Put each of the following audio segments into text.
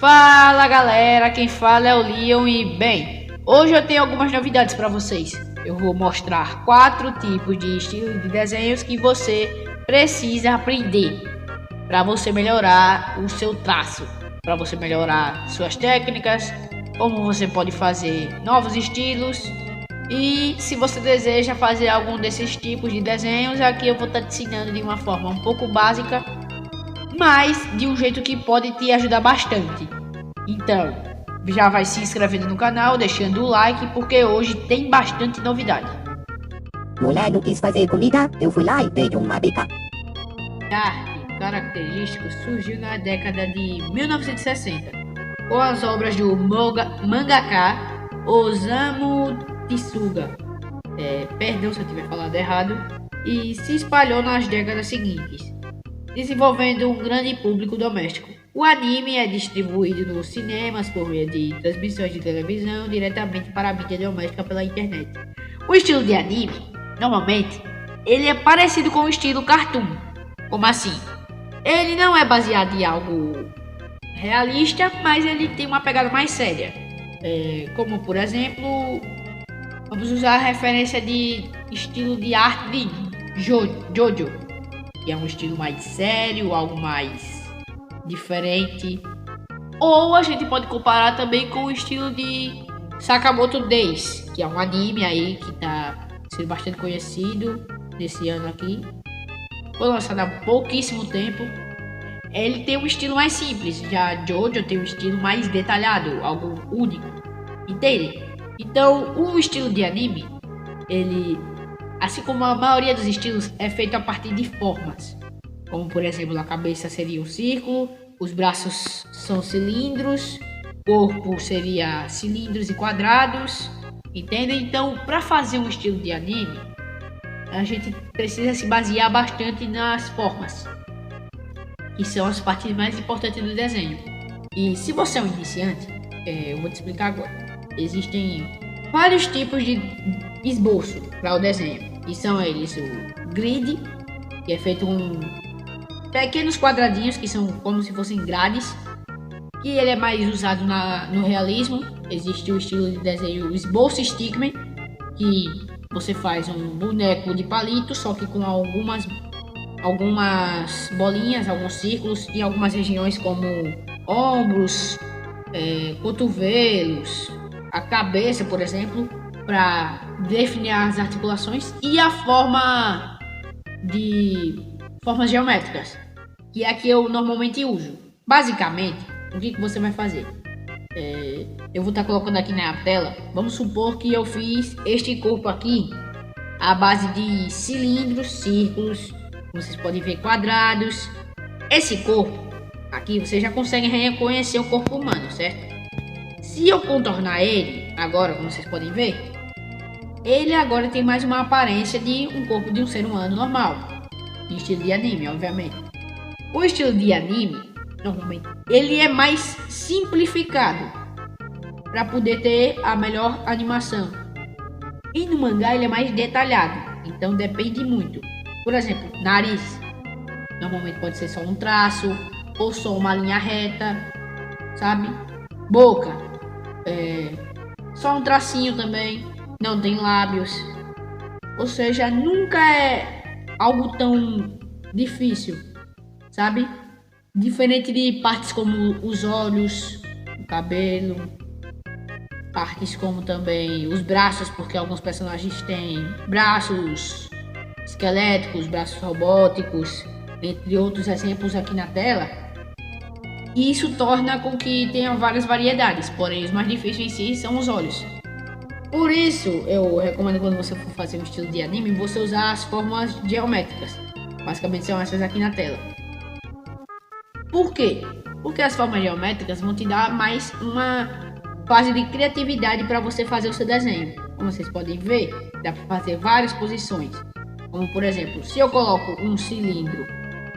Fala galera, quem fala é o Leon e bem, hoje eu tenho algumas novidades para vocês. Eu vou mostrar 4 tipos de estilo de desenhos que você precisa aprender para você melhorar o seu traço, para você melhorar suas técnicas, como você pode fazer novos estilos. E se você deseja fazer algum desses tipos de desenhos, aqui eu vou estar te ensinando de uma forma um pouco básica, mas de um jeito que pode te ajudar bastante. Então, já vai se inscrevendo no canal, deixando o like, porque hoje tem bastante novidade. Mulher não quis fazer comida, eu fui lá e dei uma bica. Arte característico surgiu na década de 1960, com as obras do mangaka Osamu Tezuka. Perdão se eu tiver falado errado. E se espalhou nas décadas seguintes, desenvolvendo um grande público doméstico. O anime é distribuído nos cinemas por meio de transmissões de televisão diretamente para a mídia doméstica pela internet. O estilo de anime, normalmente, ele é parecido com o estilo cartoon. Como assim? Ele não é baseado em algo realista, mas ele tem uma pegada mais séria. Como por exemplo, vamos usar a referência de estilo de arte de Jojo, que é um estilo mais sério, algo mais diferente. Ou a gente pode comparar também com o estilo de Sakamoto Days, que é um anime aí que tá sendo bastante conhecido nesse ano aqui. Foi lançado há pouquíssimo tempo. Ele tem um estilo mais simples, já Jojo tem um estilo mais detalhado, algo único, entende? Então o estilo de anime, ele, assim como a maioria dos estilos, é feito a partir de formas. Como por exemplo, a cabeça seria um círculo, os braços são cilindros, corpo seria cilindros e quadrados, entende? Então, para fazer um estilo de anime, a gente precisa se basear bastante nas formas, que são as partes mais importantes do desenho. E se você é um iniciante, eu vou te explicar agora. Existem vários tipos de esboço para o desenho, e são eles o grid, que é feito com pequenos quadradinhos que são como se fossem grades, que ele é mais usado no realismo. Existe o estilo de desenho esboço stickman, que você faz um boneco de palito, só que com algumas bolinhas, alguns círculos em algumas regiões como ombros, cotovelos, a cabeça, por exemplo, para definir as articulações e a forma de formas geométricas, que é a que eu normalmente uso. Basicamente, o que você vai fazer? Eu vou estar colocando aqui na tela. Vamos supor que eu fiz este corpo aqui à base de cilindros, círculos, vocês podem ver quadrados. Esse corpo aqui, você já consegue reconhecer o corpo humano, certo? Se eu contornar ele agora, como vocês podem ver, ele agora tem mais uma aparência de um corpo de um ser humano normal, em estilo de anime, obviamente. O estilo de anime, normalmente, ele é mais simplificado para poder ter a melhor animação. E no mangá ele é mais detalhado, então depende muito. Por exemplo, nariz, normalmente pode ser só um traço ou só uma linha reta, sabe? Boca, só um tracinho também, não tem lábios. Ou seja, nunca é algo tão difícil, sabe? Diferente de partes como os olhos, o cabelo, partes como também os braços, porque alguns personagens têm braços esqueléticos, braços robóticos, entre outros exemplos aqui na tela. E isso torna com que tenha várias variedades, porém os mais difíceis em si são os olhos. Por isso, eu recomendo, quando você for fazer um estilo de anime, você usar as formas geométricas. Basicamente são essas aqui na tela. Por quê? Porque as formas geométricas vão te dar mais uma fase de criatividade para você fazer o seu desenho. Como vocês podem ver, dá para fazer várias posições. Como por exemplo, se eu coloco um cilindro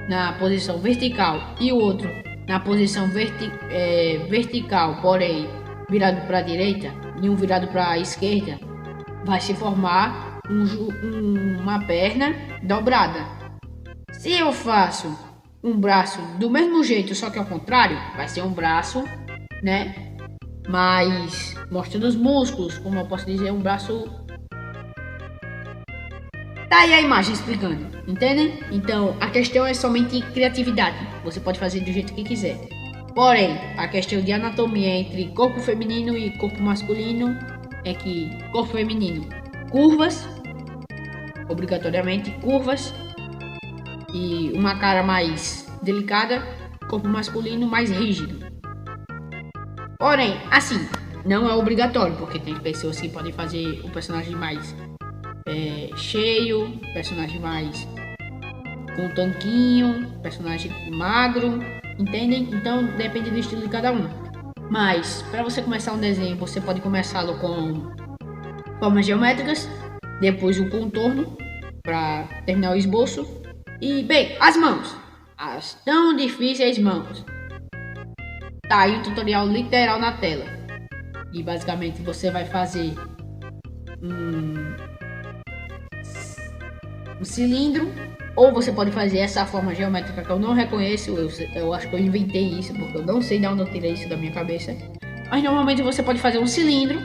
na posição vertical e o outro na posição vertical, porém virado para a direita e um virado para a esquerda, vai se formar uma perna dobrada. Se eu faço um braço do mesmo jeito, só que ao contrário, vai ser um braço né? Mas mostrando os músculos, como eu posso dizer, um braço. Tá aí a imagem explicando, entendem? Então a questão é somente criatividade. Você pode fazer do jeito que quiser. Porém, a questão de anatomia entre corpo feminino e corpo masculino é que corpo feminino, curvas, obrigatoriamente curvas, e uma cara mais delicada, corpo masculino mais rígido. Porém, assim, não é obrigatório, porque tem pessoas que podem fazer o personagem mais cheio, personagem mais com tanquinho, personagem magro, entendem? Então depende do estilo de cada um. Mas para você começar um desenho, você pode começá-lo com formas geométricas, depois o contorno para terminar o esboço e bem, as mãos, as tão difíceis mãos. Tá aí um tutorial literal na tela. E basicamente você vai fazer um cilindro, ou você pode fazer essa forma geométrica que eu não reconheço. Eu acho que eu inventei isso, porque eu não sei de onde eu tirei isso da minha cabeça. Mas normalmente você pode fazer um cilindro,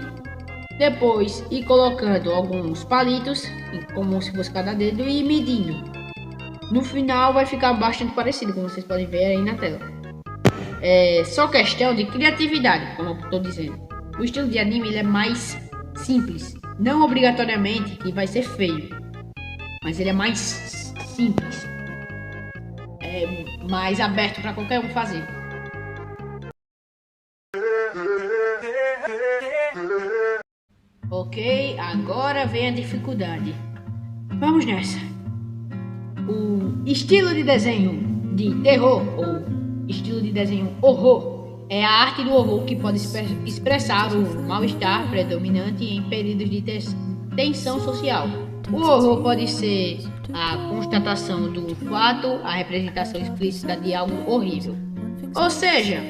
depois ir colocando alguns palitos, como se fosse cada dedo, e ir medindo. No final vai ficar bastante parecido, como vocês podem ver aí na tela. É só questão de criatividade, como eu estou dizendo. O estilo de anime ele é mais simples, não obrigatoriamente que vai ser feio, mas ele é mais simples, é mais aberto para qualquer um fazer. Ok, agora vem a dificuldade. Vamos nessa. O estilo de desenho de terror ou estilo de desenho horror é a arte do horror que pode expressar o mal-estar predominante em períodos de tensão social. O horror pode ser a constatação do fato, a representação explícita de algo horrível. Ou seja,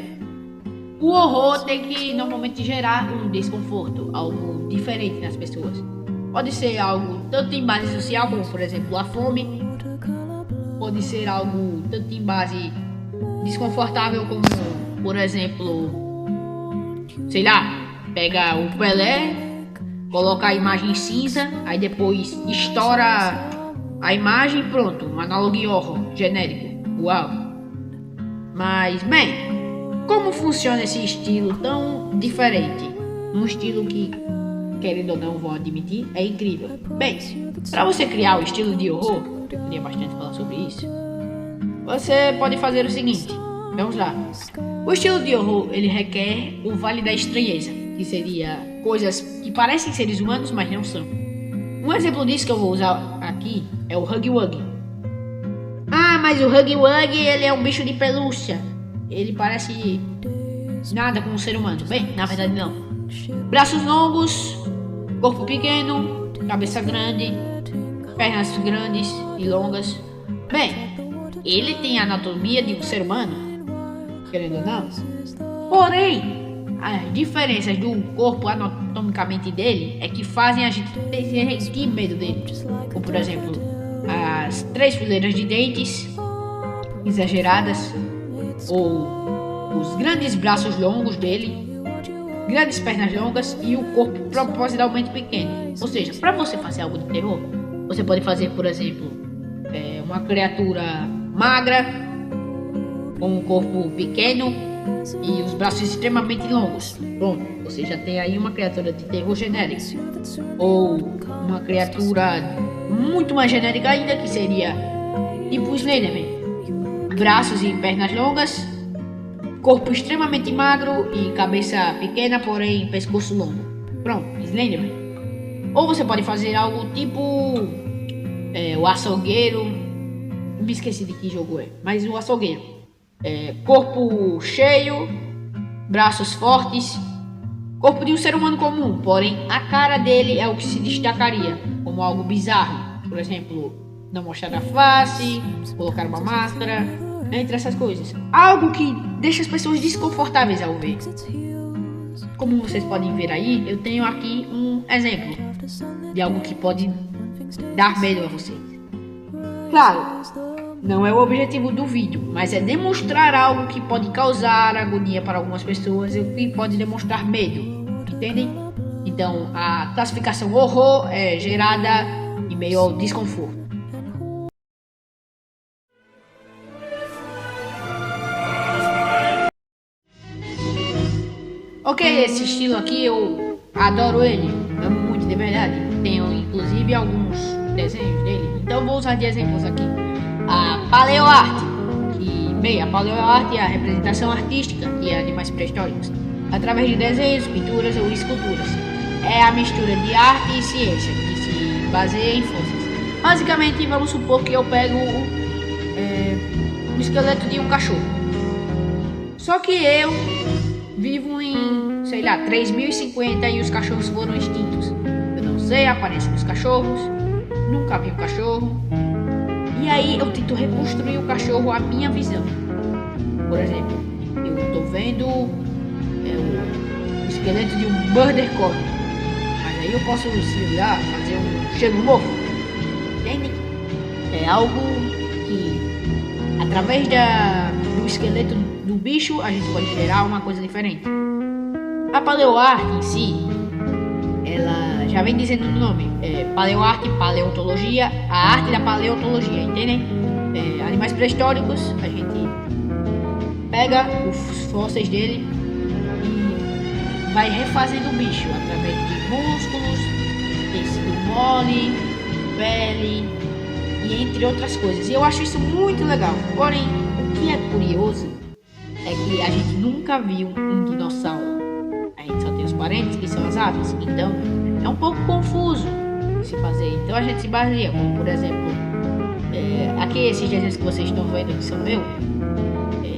o horror tem que normalmente gerar um desconforto, algo diferente nas pessoas. Pode ser algo tanto em base social, como por exemplo a fome. Pode ser algo tanto em base desconfortável, como por exemplo, sei lá, pega o Pelé, coloca a imagem cinza, aí depois estoura a imagem e pronto, um analog horror genérico. Uau! Mas bem, como funciona esse estilo tão diferente? Um estilo que, querendo ou não, vou admitir, é incrível. Bem, para você criar o estilo de horror, eu queria bastante falar sobre isso, você pode fazer o seguinte. Vamos lá. O estilo de horror, ele requer o Vale da Estranheza, que seria coisas que parecem seres humanos, mas não são. Um exemplo disso que eu vou usar aqui é o Huggy Wuggy. Ah, mas o Huggy Wuggy, ele é um bicho de pelúcia. Ele parece nada com um ser humano. Bem, na verdade não. Braços longos, corpo pequeno, cabeça grande, pernas grandes e longas. Bem, ele tem a anatomia de um ser humano, querendo ou não. Porém, as diferenças do corpo anatomicamente dele é que fazem a gente sentir medo dele. Como por exemplo, as 3 fileiras de dentes exageradas, ou os grandes braços longos dele, grandes pernas longas e o corpo propositalmente pequeno. Ou seja, para você fazer algo de terror, você pode fazer, por exemplo, uma criatura magra com um corpo pequeno e os braços extremamente longos. Pronto, você já tem aí uma criatura de terror genérica. Ou uma criatura muito mais genérica ainda, que seria tipo Slenderman. Braços e pernas longas, corpo extremamente magro e cabeça pequena, porém pescoço longo. Pronto, Slenderman. Ou você pode fazer algo tipo o açougueiro. Me esqueci de que jogo é, mas o açougueiro. Corpo cheio, braços fortes, corpo de um ser humano comum, porém a cara dele é o que se destacaria como algo bizarro. Por exemplo, não mostrar a face, colocar uma máscara, entre essas coisas. Algo que deixa as pessoas desconfortáveis ao ver. Como vocês podem ver aí, eu tenho aqui um exemplo de algo que pode dar medo a vocês. Claro, não é o objetivo do vídeo, mas é demonstrar algo que pode causar agonia para algumas pessoas e que pode demonstrar medo, entendem? Então, a classificação horror é gerada em meio ao desconforto. Ok, esse estilo aqui eu adoro ele, amo muito de verdade. Tenho inclusive alguns desenhos dele, então vou usar de exemplos aqui. A paleoarte, a paleoarte é a representação artística de animais pré-históricos através de desenhos, pinturas ou esculturas. É a mistura de arte e ciência que se baseia em fósseis. Basicamente, vamos supor que eu pego o esqueleto de um cachorro. Só que eu vivo em, sei lá, 3050 e os cachorros foram extintos. Eu não sei a aparência dos cachorros, nunca vi um cachorro. E aí eu tento reconstruir o cachorro à minha visão. Por exemplo, eu tô vendo o esqueleto de um border collie. Mas aí eu posso, se olhar, fazer um xenomorfo. Entende? É algo que, através do esqueleto do bicho, a gente pode gerar uma coisa diferente. A paleoarte em si, ela já vem dizendo no nome, paleoarte, paleontologia, a arte da paleontologia, entendem? Animais pré-históricos, a gente pega os fósseis dele e vai refazendo o bicho através de músculos, tecido mole, pele e entre outras coisas. E eu acho isso muito legal. Porém, o que é curioso é que a gente nunca viu um dinossauro. A gente só tem os parentes, que são as aves. Então, é um pouco confuso se fazer. Então, a gente se baseia, como por exemplo, aqui esses desenhos que vocês estão vendo que são meus.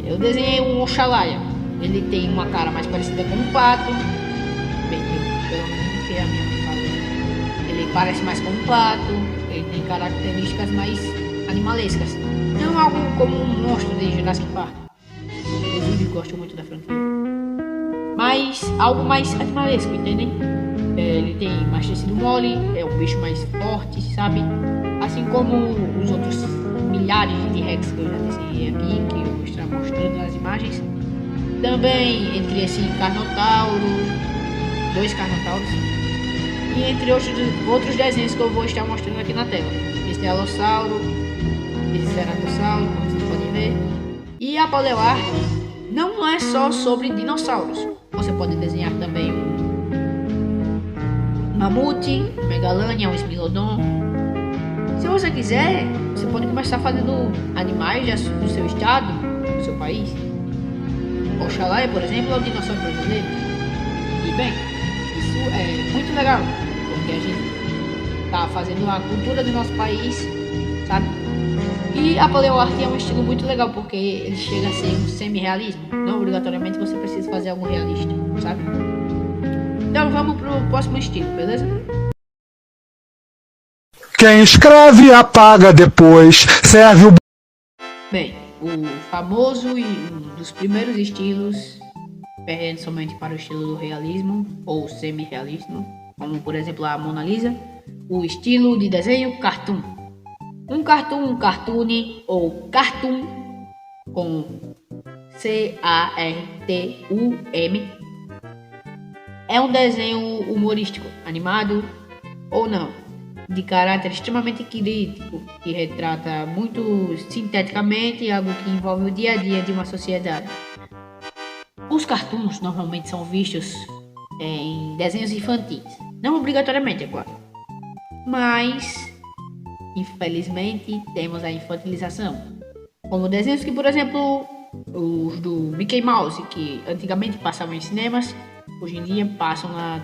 Eu desenhei um Oxalaia. Ele tem uma cara mais parecida com um pato. Bem, pelo menos que a minha mãe falou. Ele parece mais com um pato. Ele tem características mais animalescas. Não algo como um monstro de Jurassic Park. Inclusive, gosto muito da franquia. Mas algo mais animalesco, entendem? Ele tem mais tecido mole, é um bicho mais forte, sabe? Assim como os outros milhares de T-Rex que eu já desenhei aqui, que eu vou estar mostrando nas imagens. Também entre esse Carnotauro, 2 Carnotauros, e entre outros desenhos que eu vou estar mostrando aqui na tela. Esse é Alossauro, esse Ceratossauro, como vocês podem ver. E a paleoarte não é só sobre dinossauros. Você pode desenhar também um mamute, um megalânia, um smilodon. Se você quiser, você pode começar fazendo animais do seu estado, do seu país. Oxalaia, por exemplo, é o dinossauro brasileiro. E bem, isso é muito legal, porque a gente está fazendo a cultura do nosso país, sabe? E a paleoarte é um estilo muito legal, porque ele chega a ser um semi-realismo. Não obrigatoriamente você precisa fazer algo realista, sabe? Então vamos pro próximo estilo, beleza? Quem escreve apaga depois, serve o... Bem, o famoso e um dos primeiros estilos, perdendo somente para o estilo do realismo ou semi-realismo, como por exemplo a Mona Lisa, o estilo de desenho cartoon. Um cartoon ou cartoon com C-A-R-T-U-M é um desenho humorístico, animado ou não, de caráter extremamente crítico, que retrata muito sinteticamente algo que envolve o dia a dia de uma sociedade. Os cartoons normalmente são vistos em desenhos infantis, não obrigatoriamente, é claro, mas infelizmente temos a infantilização, como desenhos que, por exemplo, os do Mickey Mouse, que antigamente passavam em cinemas, hoje em dia passam na,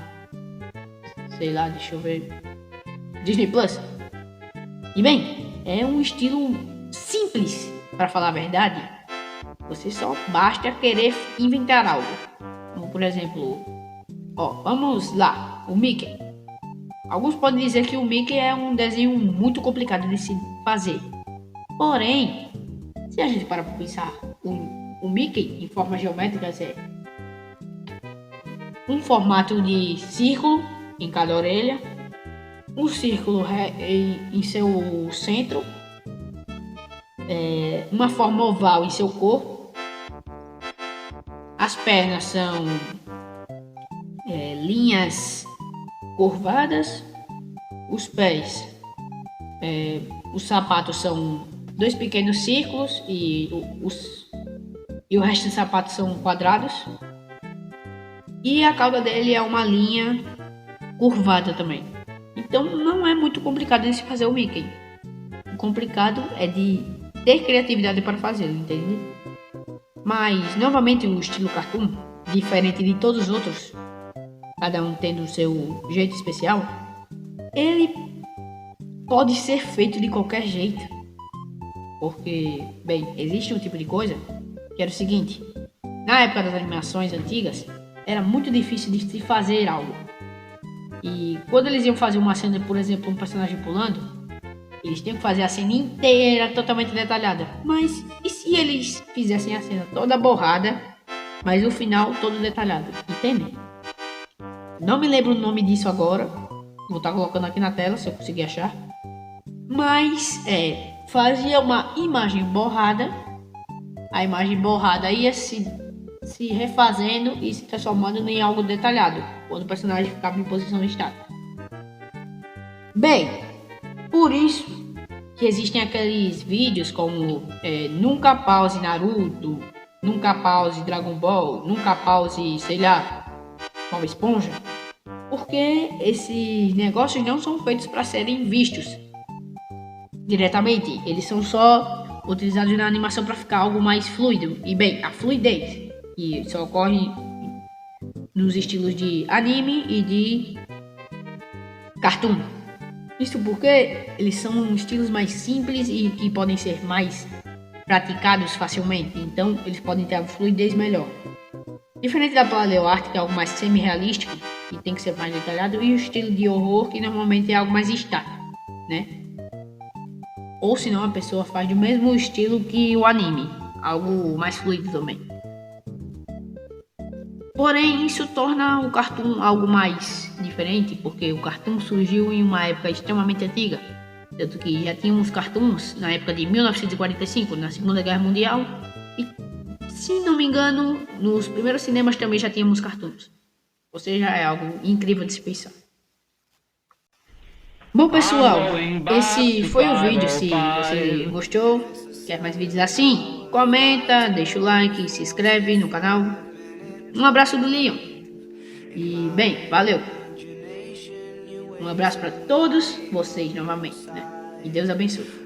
sei lá, deixa eu ver, Disney Plus. E bem, é um estilo simples, para falar a verdade. Você só basta querer inventar algo, como por exemplo, vamos lá, o Mickey. Alguns podem dizer que o Mickey é um desenho muito complicado de se fazer. Porém, se a gente parar para pensar, o Mickey em formas geométricas é um formato de círculo em cada orelha, um círculo em seu centro uma forma oval em seu corpo. As pernas são linhas curvadas. Os pés, os sapatos são 2 pequenos círculos e o resto dos sapatos são quadrados. E a cauda dele é uma linha curvada também. Então não é muito complicado de se fazer o Mickey. O complicado é de ter criatividade para fazê-lo, entende? Mas novamente o estilo cartoon, diferente de todos os outros, cada um tendo o seu jeito especial, ele pode ser feito de qualquer jeito. Porque, bem, existe um tipo de coisa que era o seguinte: na época das animações antigas, era muito difícil de se fazer algo. E quando eles iam fazer uma cena, por exemplo, um personagem pulando, eles tinham que fazer a cena inteira totalmente detalhada. Mas e se eles fizessem a cena toda borrada, mas o final todo detalhado? Entende? Não me lembro o nome disso agora. Vou estar colocando aqui na tela se eu conseguir achar. Mas fazia uma imagem borrada. A imagem borrada ia se refazendo e se transformando em algo detalhado quando o personagem ficava em posição estática. Bem, por isso que existem aqueles vídeos como nunca pause Naruto, nunca pause Dragon Ball, nunca pause, sei lá, Bob Esponja. Porque esses negócios não são feitos para serem vistos diretamente. Eles são só utilizados na animação para ficar algo mais fluido. E bem, a fluidez que só ocorre nos estilos de anime e de cartoon. Isso porque eles são estilos mais simples e que podem ser mais praticados facilmente. Então eles podem ter a fluidez melhor. Diferente da paleoarte, que é algo mais semi-realístico, que tem que ser mais detalhado, e o estilo de horror, que normalmente é algo mais estático, né? Ou senão a pessoa faz do mesmo estilo que o anime, algo mais fluido também. Porém, isso torna o cartoon algo mais diferente, porque o cartoon surgiu em uma época extremamente antiga. Tanto que já tínhamos cartoons na época de 1945, na Segunda Guerra Mundial, e se não me engano, nos primeiros cinemas também já tínhamos cartoons. Ou seja, é algo incrível de se pensar. Bom pessoal, esse foi o vídeo. Se você gostou, quer mais vídeos assim, comenta, deixa o like, se inscreve no canal. Um abraço do Leon. E bem, valeu. Um abraço para todos vocês novamente, né? E Deus abençoe.